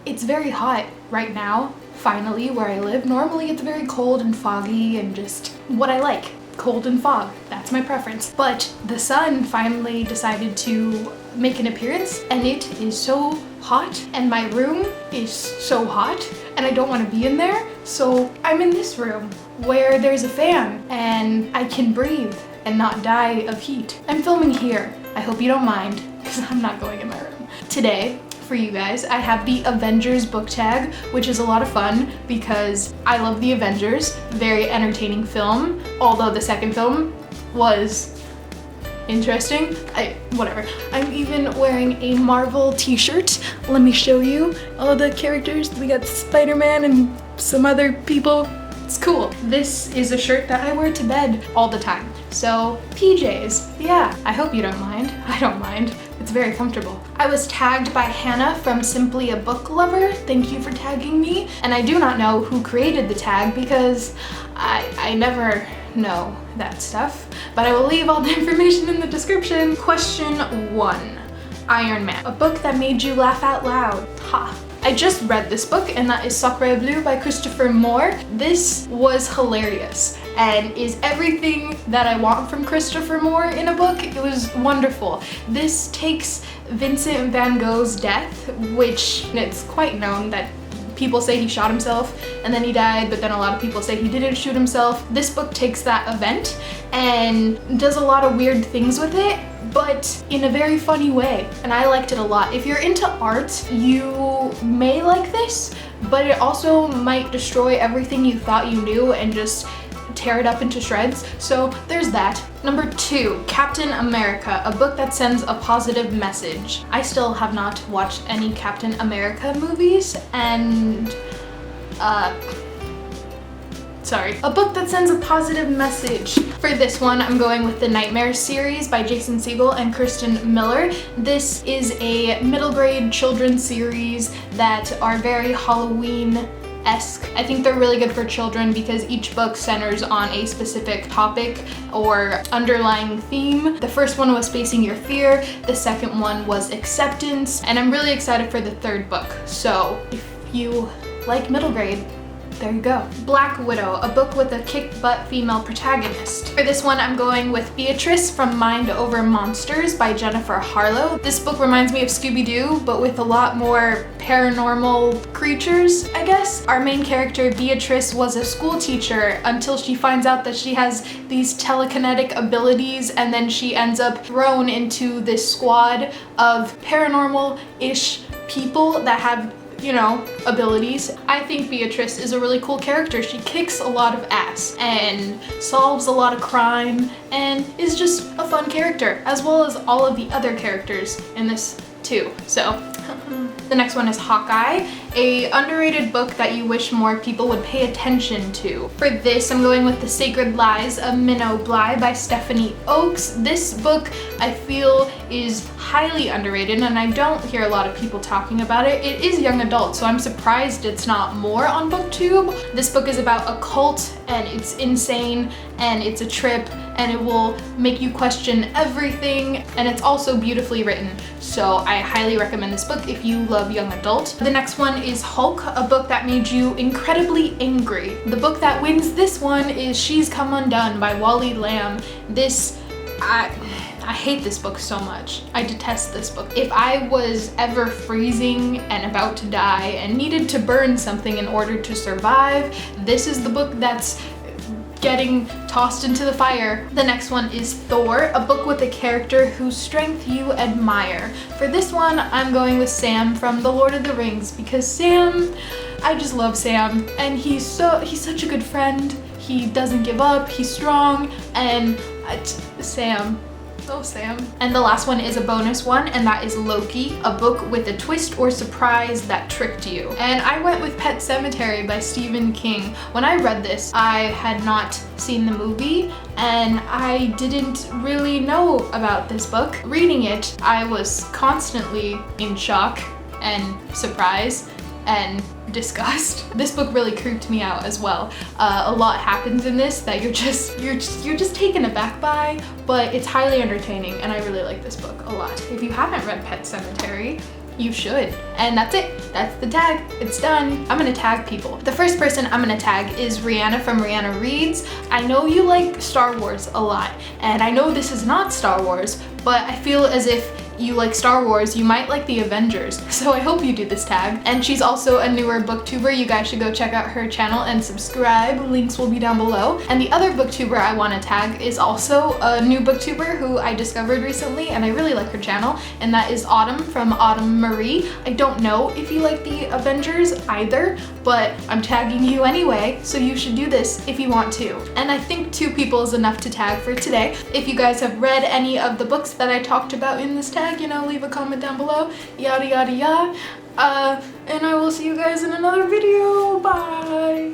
It's very hot right now, finally, where I live. Normally it's very cold and foggy and just what I like. Cold and fog, that's my preference. But the sun finally decided to make an appearance and it is so hot and my room is so hot and I don't want to be in there. So I'm in this room where there's a fan and I can breathe and not die of heat. I'm filming here. I hope you don't mind because I'm not going in my room. Today, for you guys, I have the Avengers Book Tag, which is a lot of fun because I love the Avengers. Very entertaining film, although the second film was interesting. Whatever. I'm even wearing a Marvel t-shirt. Let me show you all the characters. We got Spider-Man and some other people. It's cool. This is a shirt that I wear to bed all the time. So PJs, yeah, I hope you don't mind. I don't mind. It's very comfortable. I was tagged by Hannah from Simply a Book Lover. Thank you for tagging me. And I do not know who created the tag because I never know that stuff. But I will leave all the information in the description. Question 1. Iron Man. A book that made you laugh out loud. Ha. I just read this book and that is Sacre Bleu by Christopher Moore. This was hilarious and is everything that I want from Christopher Moore in a book. It was wonderful. This takes Vincent van Gogh's death, which it's quite known that people say he shot himself and then he died, but then a lot of people say he didn't shoot himself. This book takes that event and does a lot of weird things with it, but in a very funny way, and I liked it a lot. If you're into art, you may like this, but it also might destroy everything you thought you knew and just tear it up into shreds. So there's that. Number 2, Captain America, a book that sends a positive message. I still have not watched any Captain America movies, and sorry. A book that sends a positive message. For this one, I'm going with the Nightmare series by Jason Segel and Kirsten Miller. This is a middle grade children's series that are very Halloween-esque. I think they're really good for children because each book centers on a specific topic or underlying theme. The first one was Facing Your Fear, the second one was Acceptance, and I'm really excited for the third book. So if you like middle grade, there you go. Black Widow, a book with a kick-butt female protagonist. For this one, I'm going with Beatrice from Mind Over Monsters by Jennifer Harlow. This book reminds me of Scooby-Doo, but with a lot more paranormal creatures, I guess. Our main character, Beatrice, was a school teacher until she finds out that she has these telekinetic abilities, and then she ends up thrown into this squad of paranormal-ish people that have, you know, abilities. I think Beatrice is a really cool character. She kicks a lot of ass and solves a lot of crime and is just a fun character, as well as all of the other characters in this too. So the next one is Hawkeye, a underrated book that you wish more people would pay attention to. For this, I'm going with The Sacred Lies of Minnow Bly by Stephanie Oakes. This book, I feel, is highly underrated and I don't hear a lot of people talking about it. It is young adult, so I'm surprised it's not more on BookTube. This book is about a cult and it's insane and it's a trip and it will make you question everything, and it's also beautifully written. So I highly recommend this book if you love young adult. The next one is Hulk, a book that made you incredibly angry. The book that wins this one is She's Come Undone by Wally Lamb. I hate this book so much. I detest this book. If I was ever freezing and about to die and needed to burn something in order to survive, this is the book that's getting tossed into the fire. The next one is Thor, a book with a character whose strength you admire. For this one, I'm going with Sam from The Lord of the Rings because Sam, I just love Sam, and he's such a good friend. He doesn't give up, he's strong, and Sam. Oh, Sam. And the last one is a bonus one, and that is Loki, a book with a twist or surprise that tricked you. And I went with Pet Sematary by Stephen King. When I read this, I had not seen the movie, and I didn't really know about this book. Reading it, I was constantly in shock and surprise and disgust. This book really creeped me out as well. A lot happens in this that you're just taken aback by, but it's highly entertaining and I really like this book a lot. If you haven't read Pet Sematary, you should. And that's it. That's the tag. It's done. I'm gonna tag people. The first person I'm gonna tag is Rhianna from Rhianna Reads. I know you like Star Wars a lot, and I know this is not Star Wars, but I feel as if you like Star Wars, you might like the Avengers. So I hope you do this tag. And she's also a newer booktuber. You guys should go check out her channel and subscribe. Links will be down below. And the other booktuber I want to tag is also a new booktuber who I discovered recently, and I really like her channel, and that is Autumn from Autumn Marie. I don't know if you like the Avengers either, but I'm tagging you anyway, so you should do this if you want to. And I think 2 people is enough to tag for today. If you guys have read any of the books that I talked about in this tag, you know, leave a comment down below, yada yada yada. And I will see you guys in another video. Bye!